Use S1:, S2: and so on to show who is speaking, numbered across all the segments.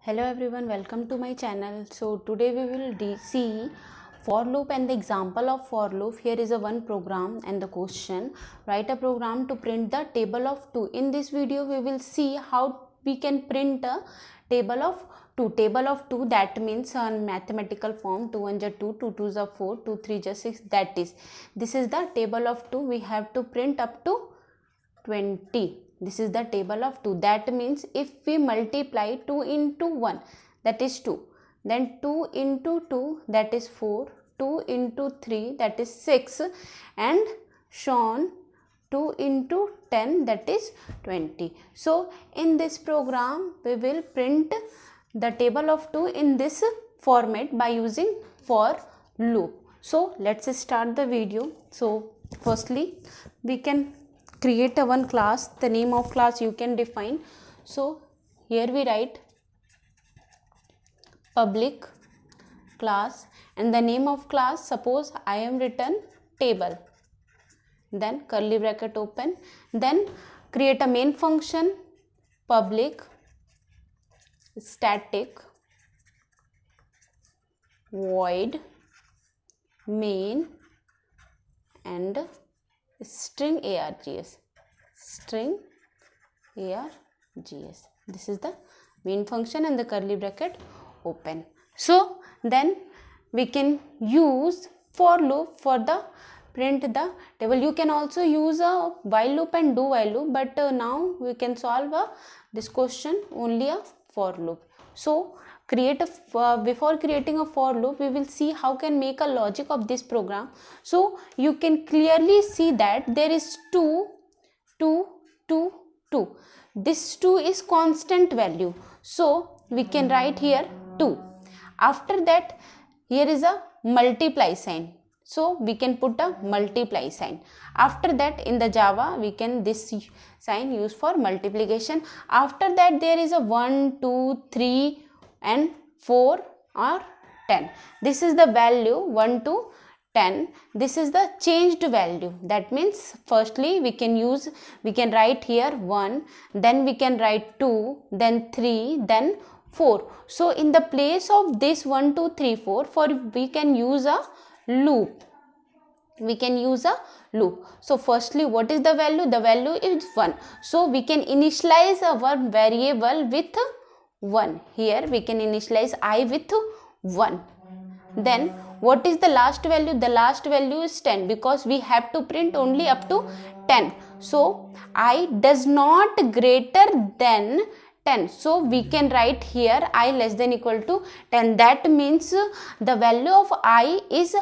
S1: Hello everyone, welcome to my channel. So today we will see for loop and the example of for loop. Here is a one program and the question. Write a program to print the table of 2. In this video we will see how we can print a table of 2. Table of 2, that means on mathematical form 2 1 2, 2 2 4, 2 3 6. That is, this is the table of 2. We have to print up to 20. This is the table of 2. That means if we multiply 2 into 1, that is 2. Then 2 into 2, that is 4. 2 into 3, that is 6. And shown 2 into 10, that is 20. So in this program, we will print the table of 2 in this format by using for loop. So let's start the video. So firstly, we can create a one class. The name of class you can define. So here we write public class, and the name of class, suppose I am written table, then curly bracket open, then create a main function public static void main and string args. This is the main function and the curly bracket open. So then we can use for loop for the print the table. You can also use a while loop and do while loop, but now we can solve this question only a for loop. So before creating a for loop, we will see how can make a logic of this program. So you can clearly see that there is 2, 2, 2, 2. This 2 is constant value. So we can write here 2. After that, here is a multiply sign. So we can put a multiply sign. After that, in the Java, we can this sign use for multiplication. After that, there is a 1, 2, 3 and 4 or 10. This is the value 1 to 10. This is the changed value. That means firstly we can write here 1, then we can write 2, then 3, then 4. So in the place of this 1, 2, 3, 4, we can use a loop. So firstly, what is the value? The value is 1. So we can initialize our variable with 1. Here we can initialize I with 1. Then what is the last value? The last value is 10, because we have to print only up to 10. So I does not greater than 10. So we can write here I less than equal to 10. That means the value of I is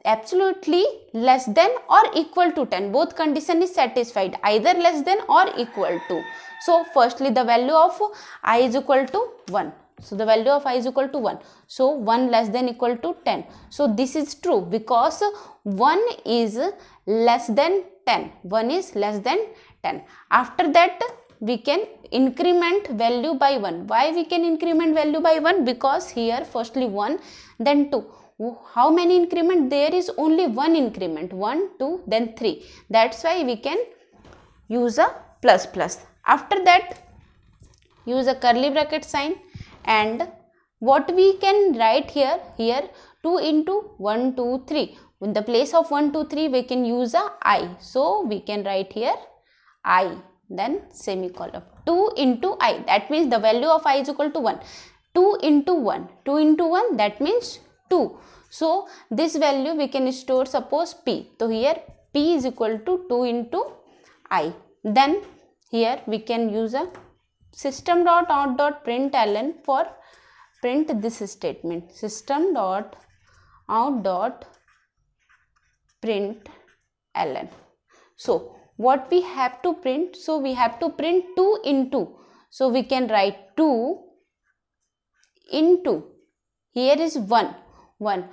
S1: absolutely less than or equal to 10. Both condition is satisfied, either less than or equal to. So firstly the value of I is equal to 1. So the value of I is equal to 1. So 1 less than equal to 10. So this is true because 1 is less than 10. 1 is less than 10. After that we can increment value by 1. Why we can increment value by 1? Because here firstly 1, then 2. How many increment? There is only one increment. 1, 2, then 3. That's why we can use a plus plus. After that, use a curly bracket sign, and what we can write here 2 into 1, 2, 3. In the place of 1, 2, 3, we can use a I. So we can write here I, then semicolon. 2 into I. That means the value of I is equal to 1. 2 into 1. 2 into 1, that means 2. So this value we can store, suppose P. So here P is equal to 2 into I. Then here we can use a system.out.println for print this statement. System.out.println. So what we have to print? So we have to print 2 into. So we can write 2 into. Here is 1. 1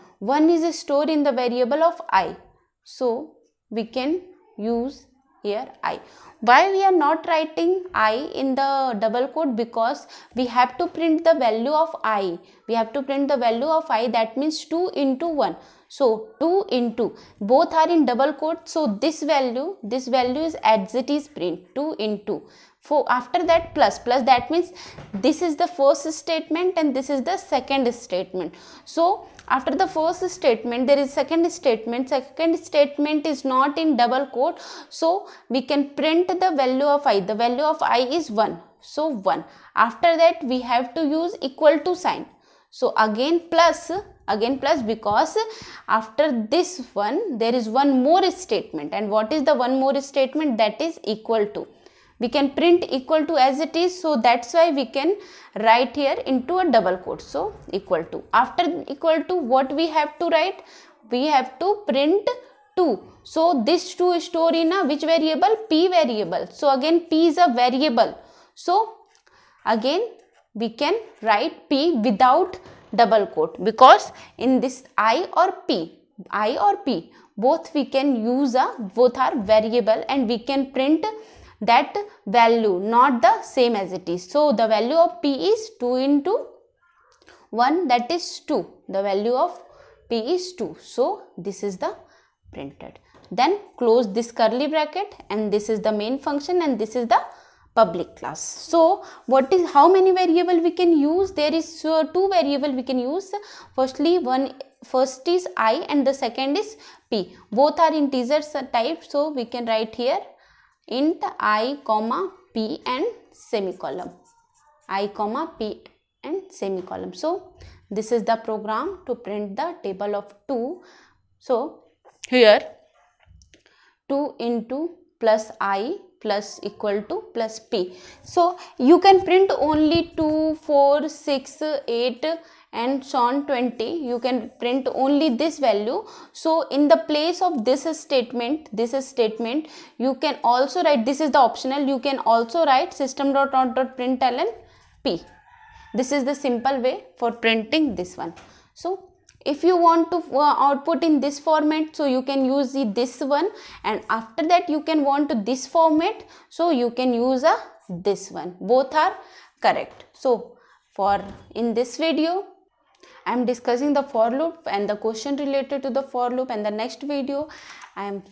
S1: is stored in the variable of I. So we can use here I. Why we are not writing I in the double quote? Because we have to print the value of I. That means 2 into 1. So 2 into, both are in double quote. So this value is as it is print 2 into. after that plus, that means this is the first statement and this is the second statement. So after the first statement there is second statement is not in double quote, so we can print the value of I. The value of I is 1, so 1. After that we have to use equal to sign, so again plus, because after this one there is one more statement. And what is the one more statement? That is equal to. We can print equal to as it is, so that's why we can write here into a double quote. So equal to. After equal to, what we have to write? We have to print 2. So this 2 store in a which variable? P variable. So again P is a variable, so again we can write P without double quote, because in this I or P, both we can use both are variable, and we can print that value, not the same as it is. So the value of P is 2 into 1, that is 2. The value of P is 2. So this is the printed. Then close this curly bracket, and this is the main function, and this is the public class. So how many variable we can use? There is 2 variable we can use. First is I and the second is P. Both are integers type, so we can write here int I comma P and semicolon. I comma P and semicolon. So this is the program to print the table of 2. So here 2 into plus I plus equal to plus P. So you can print only 2, 4, 6, 8 and so on 20. You can print only this value. So in the place of this statement you can also write, this is the optional, you can also write system.out.println P. This is the simple way for printing this one. So if you want to output in this format, so you can use this one, and after that you can want this format, so you can use this one. Both are correct. So in this video I am discussing the for loop and the question related to the for loop, and the next video I am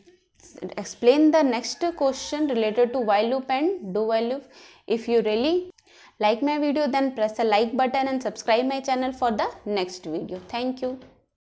S1: explain the next question related to while loop and do while loop. If you really like my video, then press the like button and subscribe my channel for the next video. Thank you.